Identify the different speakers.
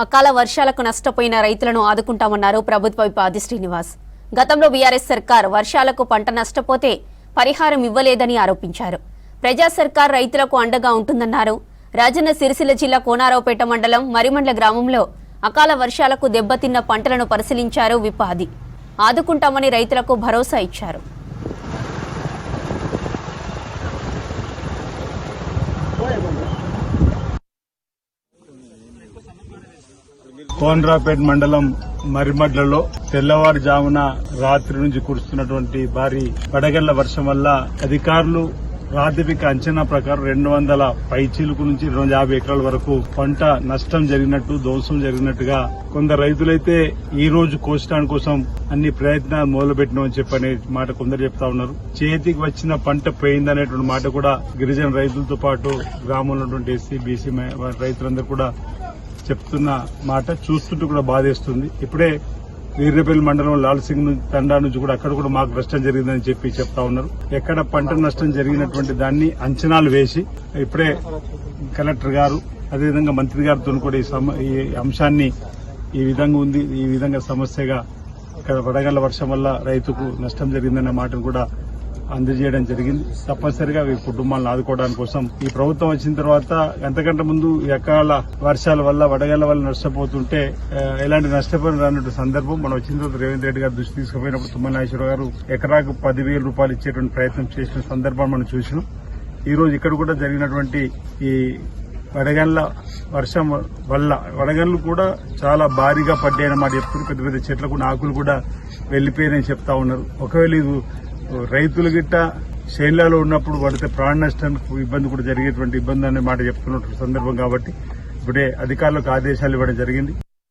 Speaker 1: అకాల వర్షాలకు నష్టపోయిన రైతులను ఆదుకుంటామన్నారు ప్రభుత్వ విప్ ఆది శ్రీనివాస్. గతంలో బీఆర్ఎస్ సర్కార్ వర్షాలకు పంట నష్టపోతే పరిహారం ఇవ్వలేదని ఆరోపించారు. ప్రజా సర్కార్ రైతులకు అండగా ఉంటుందన్నారు. రాజన్న సిరిసిల్ల జిల్లా కోనారావుపేట మండలం మరిమండ్ల గ్రామంలో అకాల వర్షాలకు దెబ్బతిన్న పంటలను పరిశీలించారు విప్ ఆది. ఆదుకుంటామని రైతులకు భరోసా ఇచ్చారు.
Speaker 2: కోనరావుపేట మండలం మరిమడ్లలో తెల్లవారుజామున రాత్రి నుంచి కురుస్తున్నటువంటి భారీ వడగళ్ల వర్షం వల్ల అధికారులు ప్రాథమిక అంచనా ప్రకారం 200 పైచీలకు నుంచి 250 ఎకరాల వరకు పంట నష్టం జరిగినట్టు, ధ్వంసం జరిగినట్టుగా కొందరు రైతులైతే ఈ రోజు కోసడానికి కోసం అన్ని ప్రయత్నాలు మొదలుపెట్టినామని చెప్పనే మాట కొందరు చెప్తా ఉన్నారు. చేతికి వచ్చిన పంట పోయిందనేటువంటి మాట కూడా గిరిజన రైతులతో పాటు గ్రామంలో ఉన్నటువంటి ఎస్సీ బీసీ రైతులందరూ కూడా చెప్తున్న మాట చూస్తుంటే కూడా బాధేస్తుంది. ఇప్పుడే వీర్రపల్లి మండలం లాల్సింగ్ తండా నుంచి కూడా అక్కడ కూడా మాకు నష్టం జరిగిందని చెప్తా ఉన్నారు. ఎక్కడ పంట నష్టం జరిగినటువంటి దాన్ని అంచనాలు వేసి ఇప్పుడే కలెక్టర్ గారు అదేవిధంగా మంత్రి గారితో కూడా ఈ అంశాన్ని ఈ విధంగా ఉంది, ఈ విధంగా సమస్యగా ఇక్కడ వడగళ్ల వర్షం వల్ల రైతుకు నష్టం జరిగిందనే మాటను కూడా అందజేయడం జరిగింది. తప్పనిసరిగా ఈ కుటుంబాలను ఆదుకోవడానికి కోసం ఈ ప్రభుత్వం వచ్చిన తర్వాత అంతకంటే ముందు అకాల వర్షాల వల్ల వడగళ్ల వల్ల నష్టపోతుంటే ఎలాంటి నష్టపోయిన అన్నట్టు సందర్భం మనం వచ్చిన తర్వాత రేవంత్ రెడ్డి గారు దృష్టి తీసుకుపోయినప్పుడు తుమ్మల నాగేశ్వరరావు గారు ఎకరాకు 10,000 రూపాయలు ఇచ్చేటువంటి ప్రయత్నం చేసిన సందర్భాన్ని మనం చూసినాం. ఈ రోజు ఇక్కడ కూడా జరిగినటువంటి ఈ వడగళ్ల వర్షం వల్ల వడగళ్లు కూడా చాలా భారీగా పడ్డాయని మాట చెప్తున్నారు. పెద్ద పెద్ద చెట్లకు ఆకులు కూడా వెళ్లిపోయాయని చెప్తా ఉన్నారు. ఒకవేళ ఇది రైతులు గిట్ట శైలాలో ఉన్నప్పుడు పడితే ప్రాణ నష్టానికి ఇబ్బంది కూడా జరిగేటువంటి ఇబ్బంది అనే మాట చెప్తున్నటువంటి సందర్భం కాబట్టి ఇప్పుడే అధికారులకు ఆదేశాలు ఇవ్వడం జరిగింది.